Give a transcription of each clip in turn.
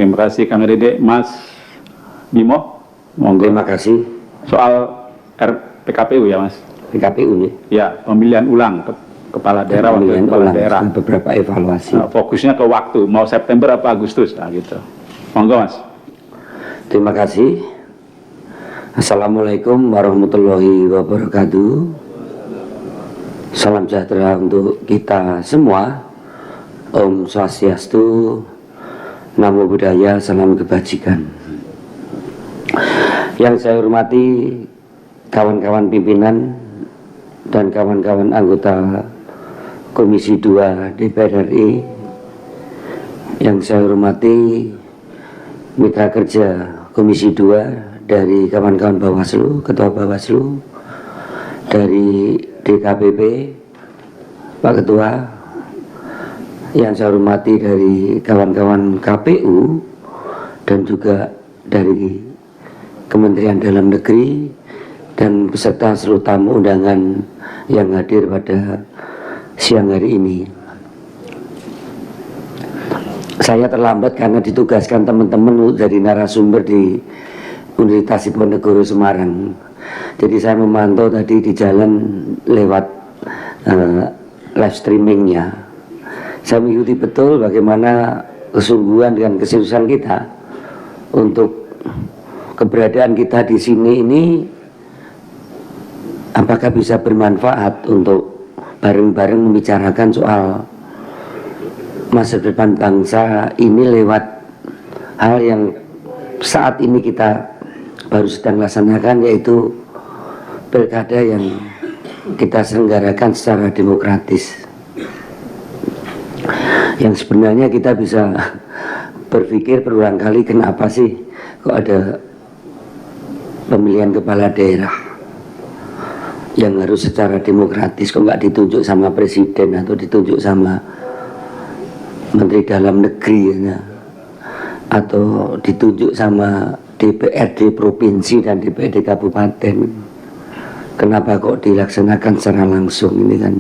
Terima kasih Kang Dede. Mas Bimo, monggo. Terima kasih. Soal RPKPU ya Mas? PKPU nih. Ya, pemilihan ulang kepala daerah, wakil kepala daerah. Beberapa evaluasi. Fokusnya ke waktu, mau September apa Agustus, nah gitu. Monggo Mas. Terima kasih. Assalamualaikum warahmatullahi wabarakatuh. Salam sejahtera untuk kita semua. Om Swastiastu, Namo Buddhaya, salam kebajikan. Yang saya hormati kawan-kawan pimpinan dan kawan-kawan anggota Komisi 2 DPR RI, yang saya hormati mitra kerja Komisi 2 dari kawan-kawan Bawaslu, Ketua Bawaslu, dari DKPP, Pak Ketua, yang saya hormati dari kawan-kawan KPU dan juga dari Kementerian Dalam Negeri dan beserta seluruh tamu undangan yang hadir pada siang hari ini. Saya terlambat karena ditugaskan teman-teman dari narasumber di Universitas Diponegoro Semarang. Jadi saya memantau tadi di jalan lewat live streamingnya. Saya mengikuti betul bagaimana kesungguhan dan keseriusan kita untuk keberadaan kita di sini ini, apakah bisa bermanfaat untuk bareng-bareng membicarakan soal masa depan bangsa ini lewat hal yang saat ini kita baru sedang laksanakan, yaitu pilkada yang kita selenggarakan secara demokratis. Yang sebenarnya kita bisa berpikir berulang kali, kenapa sih kok ada pemilihan kepala daerah yang harus secara demokratis, kok nggak ditunjuk sama presiden atau ditunjuk sama menteri dalam negeri ya, atau ditunjuk sama DPRD provinsi dan DPRD kabupaten. Kenapa kok dilaksanakan secara langsung? Ini kan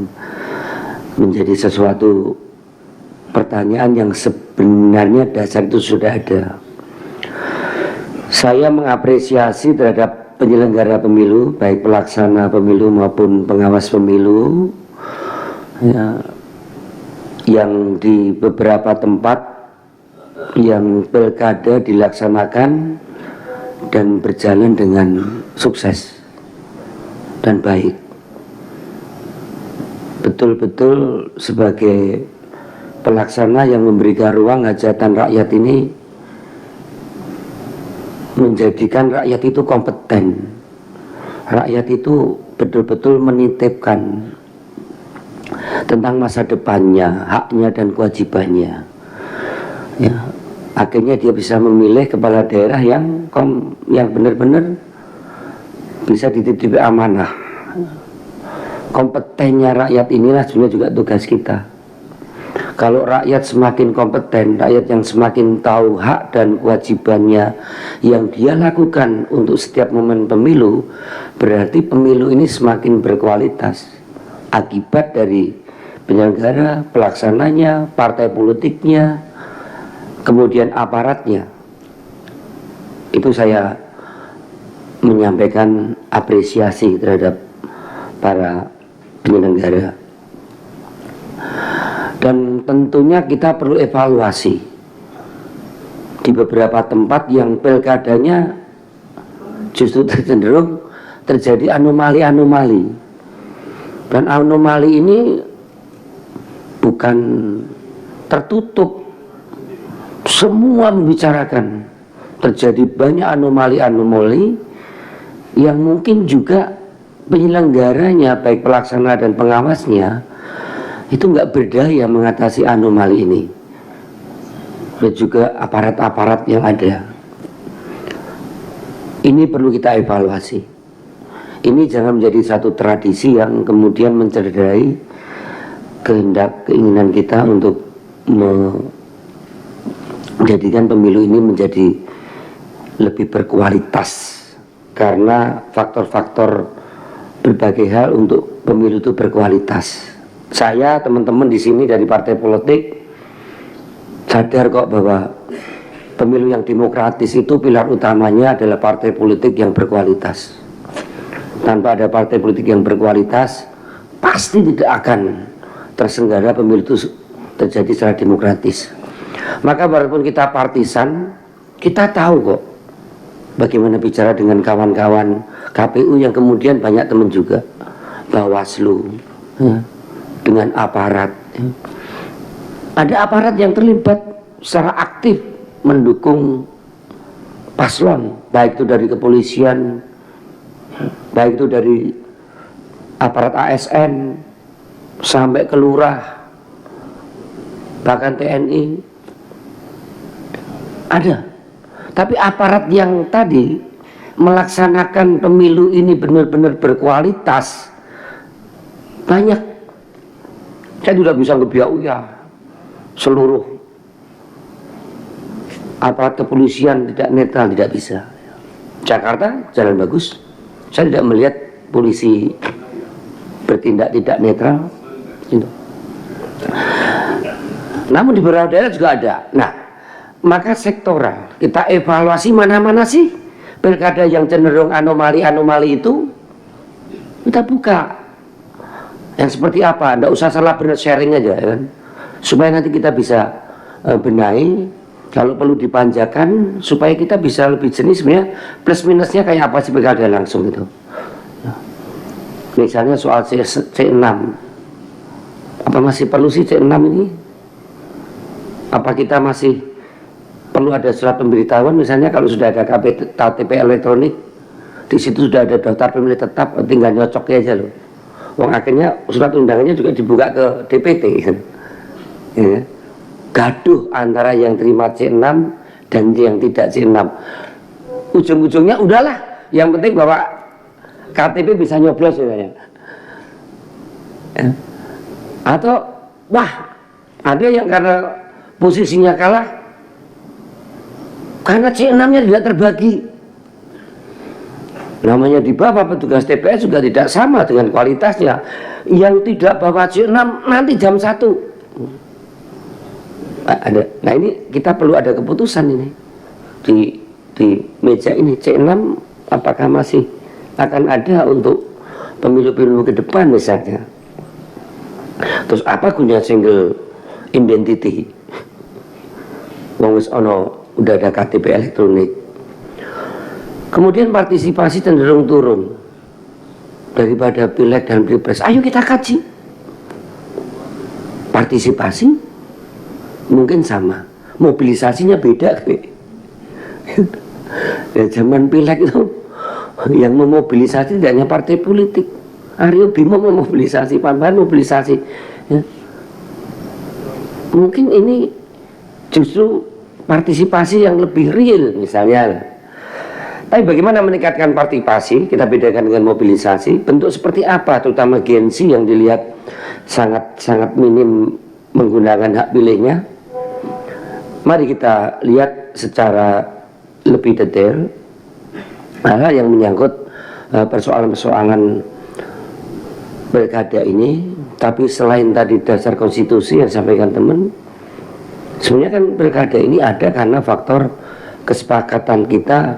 menjadi sesuatu pertanyaan yang sebenarnya dasar itu sudah ada. Saya mengapresiasi terhadap penyelenggara pemilu, baik pelaksana pemilu maupun pengawas pemilu ya, yang di beberapa tempat yang pilkada dilaksanakan dan berjalan dengan sukses dan baik. Betul-betul sebagai pelaksana yang memberikan ruang hajatan rakyat ini, menjadikan rakyat itu kompeten, rakyat itu betul-betul menitipkan tentang masa depannya, haknya dan kewajibannya ya. Akhirnya dia bisa memilih kepala daerah yang benar-benar bisa dititipi amanah. Kompetennya rakyat inilah sebenarnya juga tugas kita. Kalau rakyat semakin kompeten, rakyat yang semakin tahu hak dan kewajibannya yang dia lakukan untuk setiap momen pemilu, berarti pemilu ini semakin berkualitas. Akibat dari penyelenggara, pelaksananya, partai politiknya, kemudian aparatnya. Itu saya menyampaikan apresiasi terhadap para penyelenggara. Dan tentunya kita perlu evaluasi di beberapa tempat yang pilkadanya justru cenderung terjadi anomali-anomali. Dan anomali ini bukan tertutup, semua membicarakan. Terjadi banyak anomali-anomali yang mungkin juga penyelenggaranya, baik pelaksana dan pengawasnya, itu nggak berdaya mengatasi anomali ini, dan juga aparat-aparat yang ada. Ini perlu kita evaluasi. Ini jangan menjadi satu tradisi yang kemudian mencederai kehendak, keinginan kita untuk menjadikan pemilu ini menjadi lebih berkualitas, karena faktor-faktor berbagai hal untuk pemilu itu berkualitas. Saya, teman-teman di sini dari partai politik sadar kok bahwa pemilu yang demokratis itu pilar utamanya adalah partai politik yang berkualitas. Tanpa ada partai politik yang berkualitas, pasti tidak akan terselenggara pemilu itu terjadi secara demokratis. Maka walaupun kita partisan, kita tahu kok bagaimana bicara dengan kawan-kawan KPU yang kemudian banyak teman juga, Bawaslu, ya, dengan aparat. Ya. Ada aparat yang terlibat secara aktif mendukung paslon, baik itu dari kepolisian, baik itu dari aparat ASN sampai ke lurah, bahkan TNI ada. Tapi aparat yang tadi melaksanakan pemilu ini benar-benar berkualitas banyak. Saya tidak bisa ngebiak ya seluruh aparat kepolisian tidak netral, tidak bisa. Jakarta jalan bagus, saya tidak melihat polisi bertindak tidak netral gitu. Namun di beberapa daerah juga ada. Nah, maka sektoral kita evaluasi mana-mana sih pilkada yang cenderung anomali-anomali itu, kita buka yang seperti apa. Nggak usah salah benar, sharing aja ya kan, supaya nanti kita bisa benahi, kalau perlu dipanjakan supaya kita bisa lebih jenis sebenarnya plus minusnya kayak apa sih pilkada langsung itu. Misalnya soal C6, apa masih perlu sih C6 ini? Apa kita masih perlu ada surat pemberitahuan, misalnya kalau sudah ada KTP elektronik, di situ sudah ada daftar pemilih tetap, tinggal nyocoknya aja loh. Wong akhirnya surat undangannya juga dibuka ke DPT. Ya. Gaduh antara yang terima C6 dan yang tidak C6. Ujung-ujungnya udahlah, yang penting bahwa KTP bisa nyoblos ya. Atau wah, ada yang karena posisinya kalah karena C6-nya tidak terbagi, namanya di bawah petugas TPS juga tidak sama dengan kualitasnya. Yang tidak bawa C6 nanti jam 1 ada. Nah ini kita perlu ada keputusan ini di meja ini, C6 apakah masih akan ada untuk pemilu-pemilu ke depan misalnya. Terus apa gunanya single identity? Wong wis ono udah ada KTP elektronik. Kemudian partisipasi cenderung turun daripada pileg dan pilpres. Ayo kita kaji. Partisipasi mungkin sama, mobilisasinya beda. Ya, zaman pileg itu yang memobilisasi tidak hanya partai politik. Aryo Bimo memobilisasi, Pan-Pan mobilisasi. Ya. Mungkin ini justru partisipasi yang lebih real misalnya. Tapi bagaimana meningkatkan partisipasi? Kita bedakan dengan mobilisasi. Bentuk seperti apa, terutama Gen Z yang dilihat sangat minim menggunakan hak pilihnya. Mari kita lihat secara lebih detail hal yang menyangkut persoalan-persoalan pilkada ini. Tapi selain tadi dasar konstitusi yang disampaikan teman, sebenarnya kan pilkada ini ada karena faktor kesepakatan kita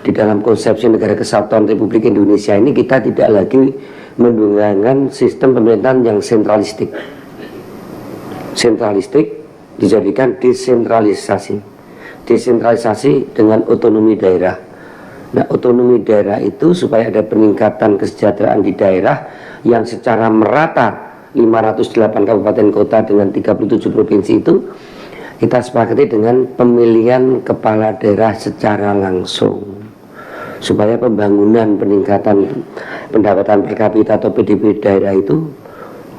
di dalam konsepsi negara kesatuan Republik Indonesia ini. Kita tidak lagi menggunakan sistem pemerintahan yang sentralistik. Sentralistik dijadikan desentralisasi. Desentralisasi dengan otonomi daerah. Nah, otonomi daerah itu supaya ada peningkatan kesejahteraan di daerah yang secara merata 508 kabupaten kota dengan 37 provinsi itu kita sepakati dengan pemilihan kepala daerah secara langsung supaya pembangunan peningkatan pendapatan per kapita atau PDB daerah itu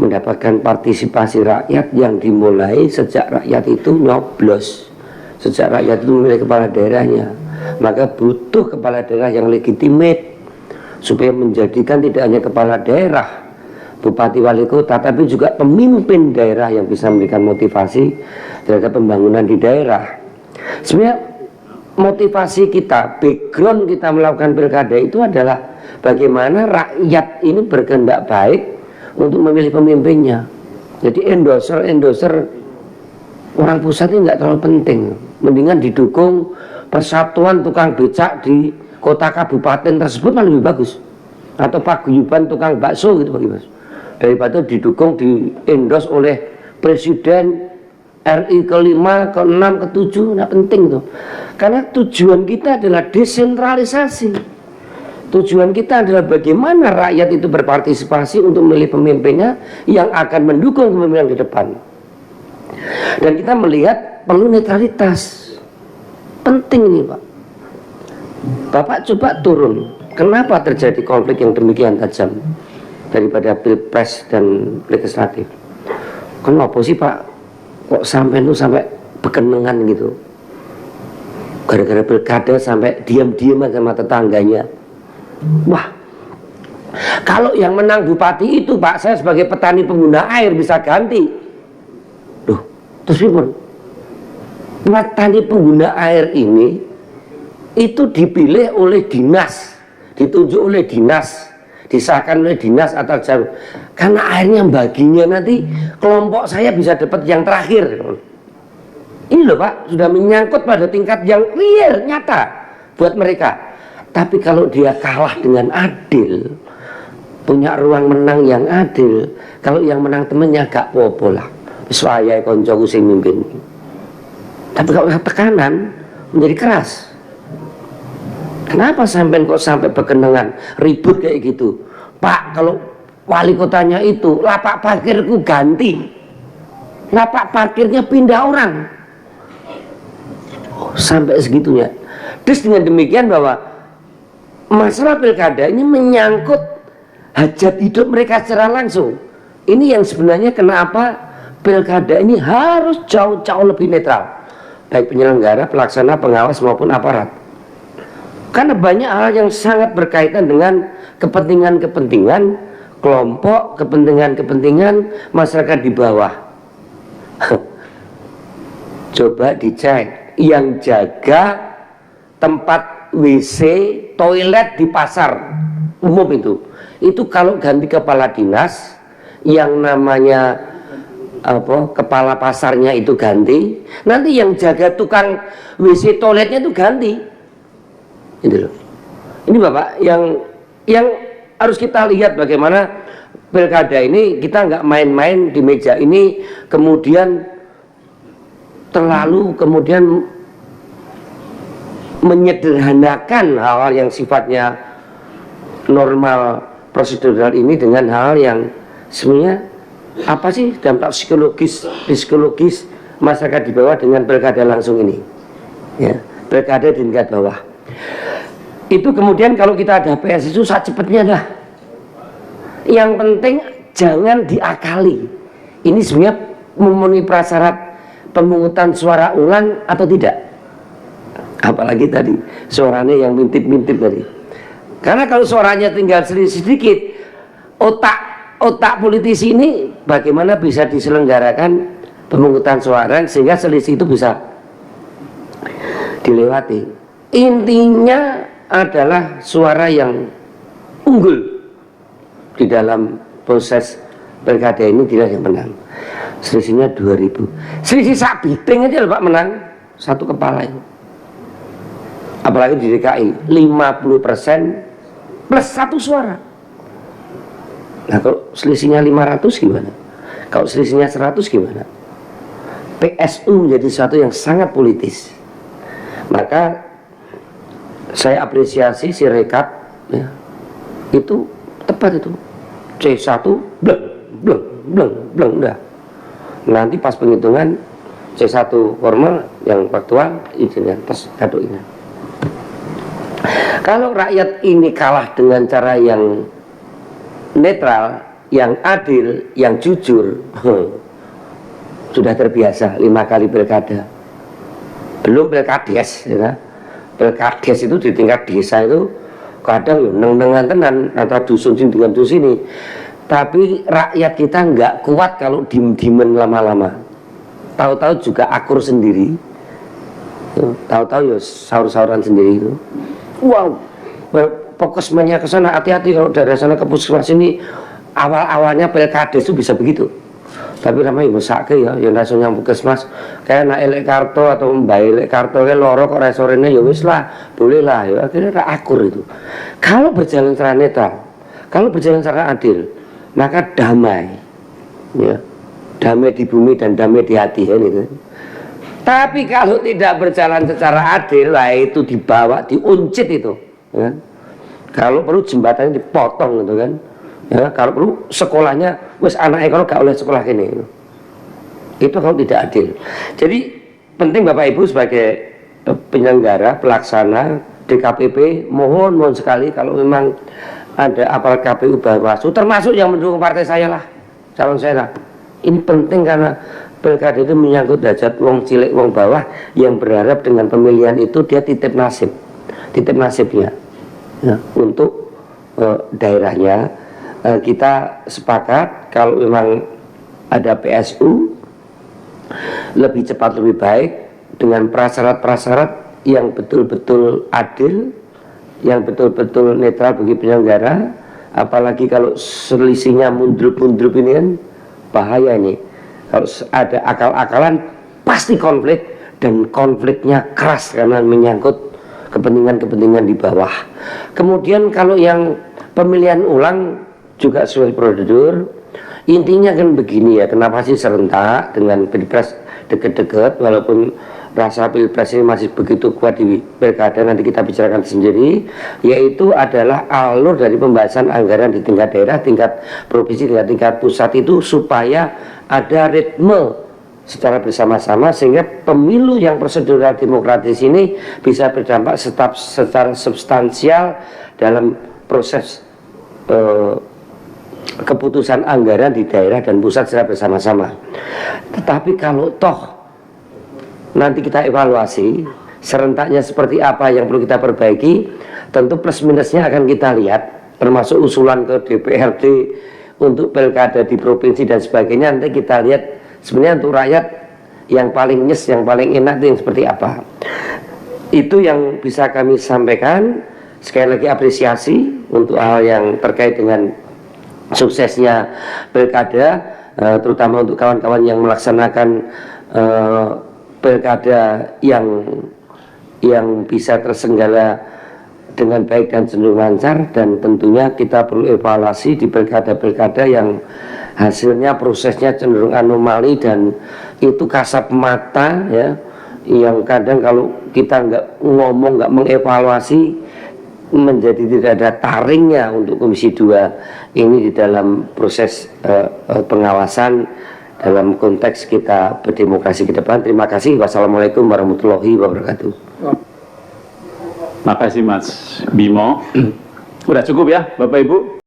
mendapatkan partisipasi rakyat yang dimulai sejak rakyat itu nyoblos, sejak rakyat itu memilih kepala daerahnya. Maka butuh kepala daerah yang legitimate supaya menjadikan tidak hanya kepala daerah, bupati, wali kota, tapi juga pemimpin daerah yang bisa memberikan motivasi terhadap pembangunan di daerah. Sebenarnya motivasi kita, background kita melakukan pilkada itu adalah bagaimana rakyat ini berkehendak baik untuk memilih pemimpinnya. Jadi endorser orang pusat ini nggak terlalu penting, mendingan didukung persatuan tukang becak di kota kabupaten tersebut malah lebih bagus, atau paguyuban tukang bakso gitu bagi mas, daripada didukung di endorse oleh presiden RI ke-5, ke-6, ke-7. Nggak penting tuh, karena tujuan kita adalah desentralisasi. Tujuan kita adalah bagaimana rakyat itu berpartisipasi untuk memilih pemimpinnya yang akan mendukung kepemimpinan ke depan. Dan kita melihat perlu netralitas, penting ini Pak. Bapak coba turun, kenapa terjadi konflik yang demikian tajam daripada pilpres dan legislatif? Kenapa sih Pak kok sampai bekenengan gitu, gara-gara pilkada sampai diam-diam sama tetangganya? Wah, kalau yang menang bupati itu Pak, saya sebagai petani pengguna air bisa ganti. Duh, terus gimana? Petani pengguna air ini itu dipilih oleh dinas, ditunjuk oleh dinas, disahkan oleh dinas atau jauh, karena airnya baginya nanti kelompok saya bisa dapat yang terakhir. Ini loh Pak, sudah menyangkut pada tingkat yang real, nyata buat mereka. Tapi kalau dia kalah dengan adil, punya ruang menang yang adil, kalau yang menang temennya gak popo lah, saya koncoku sing mimpin. Tapi kalau tekanan menjadi keras. Kenapa sampai kok sampai berkenangan ribut kayak gitu? Pak, kalau wali kotanya itu lapak parkirku ganti, lapak parkirnya pindah orang. Oh, sampai segitunya. Terus dengan demikian bahwa masalah pilkada ini menyangkut hajat hidup mereka secara langsung. Ini yang sebenarnya kenapa pilkada ini harus jauh-jauh lebih netral, baik penyelenggara, pelaksana, pengawas maupun aparat. Karena banyak hal yang sangat berkaitan dengan kepentingan-kepentingan kelompok, kepentingan-kepentingan masyarakat di bawah. Coba dicek yang jaga tempat WC, toilet di pasar umum itu kalau ganti kepala dinas, yang namanya kepala pasarnya itu ganti, nanti yang jaga tukang WC toiletnya itu ganti. Itu loh. Ini Bapak yang harus kita lihat bagaimana pilkada ini kita nggak main-main di meja ini, kemudian terlalu menyederhanakan hal-hal yang sifatnya normal prosedural ini dengan hal yang sebenarnya apa sih dampak psikologis masyarakat di bawah dengan pilkada langsung ini, ya, pilkada di tingkat bawah itu. Kemudian kalau kita ada PS itu saat cepatnya dah, yang penting jangan diakali ini sebenarnya memenuhi prasyarat pemungutan suara ulang atau tidak. Apalagi tadi suaranya yang mintip-mintip tadi. Karena kalau suaranya tinggal sedikit, otak politisi ini bagaimana bisa diselenggarakan pemungutan suara sehingga selisih itu bisa dilewati. Intinya adalah suara yang unggul di dalam proses pilkada ini tidak yang menang. Selisihnya 2000. Selisih sak biting aja Pak menang satu kepala itu. Apalagi di DKI 50% plus satu suara. Nah kalau selisihnya 500 gimana? Kalau selisihnya 100 gimana? PSU menjadi sesuatu yang sangat politis. Maka saya apresiasi si rekap, ya, itu tepat itu. C1 bleng udah. Nanti pas penghitungan C1 formal yang faktual izinnya pas kado ini. Kalau rakyat ini kalah dengan cara yang netral, yang adil, yang jujur, sudah terbiasa 5 kali pilkada. Belum pilkades, ya. Pilkades itu di tingkat desa itu kadang neng-nengan tenan antara dusun sini dengan dusun sini. Tapi rakyat kita nggak kuat kalau diem-diemen lama-lama. Tahu-tahu juga akur sendiri. Tahu-tahu ya sahur-sahuran sendiri itu. Wow, fokusnya ke sana, hati-hati kalau dari sana ke puskesmas ini awal-awalnya pilkades itu bisa begitu. Tapi ramai mesake ya, yang langsung yang puskesmas kayak nak elek kartu atau mbak elek kartu kayak loro kok resorenya ya wis lah, boleh lah ya, akhirnya akur itu. Kalau berjalan secara netral, kalau berjalan secara adil, maka damai, ya, damai di bumi dan damai di hati ya, gitu. Tapi kalau tidak berjalan secara adil, lah itu dibawa, diuncit itu, ya. Kalau perlu jembatannya dipotong gitu kan. Ya, kalau perlu sekolahnya wes anaknya kalau gak oleh sekolah gini itu kalau tidak adil. Jadi penting Bapak Ibu sebagai penyelenggara pelaksana DKPP mohon sekali kalau memang ada aparat KPU Bawaslu termasuk yang mendukung partai saya lah, calon saya lah, ini penting karena pilkada itu menyangkut hajat wong cilik wong bawah yang berharap dengan pemilihan itu dia titip nasibnya ya, untuk daerahnya. Kita sepakat kalau memang ada PSU lebih cepat lebih baik dengan prasyarat-prasyarat yang betul-betul adil, yang betul-betul netral bagi penyelenggara. Apalagi kalau selisihnya mundrup-mundrup ini kan bahaya ini. Kalau ada akal-akalan pasti konflik, dan konfliknya keras karena menyangkut kepentingan-kepentingan di bawah. Kemudian kalau yang pemilihan ulang juga sesuai prosedur. Intinya kan begini ya, kenapa sih serentak dengan pilpres deket-deket, walaupun rasa pilpres ini masih begitu kuat di pilkada, nanti kita bicarakan sendiri, yaitu adalah alur dari pembahasan anggaran di tingkat daerah, tingkat provinsi, tingkat pusat itu supaya ada ritme secara bersama-sama sehingga pemilu yang prosedural demokratis ini bisa berdampak secara substansial dalam proses keputusan anggaran di daerah dan pusat secara bersama-sama. Tetapi kalau toh nanti kita evaluasi serentaknya seperti apa yang perlu kita perbaiki, tentu plus minusnya akan kita lihat, termasuk usulan ke DPRD untuk pilkada di provinsi dan sebagainya. Nanti kita lihat sebenarnya untuk rakyat yang paling nyes, yang paling enak itu yang seperti apa. Itu yang bisa kami sampaikan. Sekali lagi apresiasi untuk hal yang terkait dengan suksesnya pilkada, terutama untuk kawan-kawan yang melaksanakan pilkada yang bisa tersenggala dengan baik dan cenderung lancar. Dan tentunya kita perlu evaluasi di pilkada-pilkada yang hasilnya prosesnya cenderung anomali dan itu kasat mata ya, yang kadang kalau kita nggak ngomong, nggak mengevaluasi, menjadi tidak ada taringnya untuk Komisi 2 ini di dalam proses pengawasan dalam konteks kita berdemokrasi ke depan. Terima kasih. Wassalamualaikum warahmatullahi wabarakatuh. Makasih Mas Bimo. Udah cukup ya Bapak Ibu.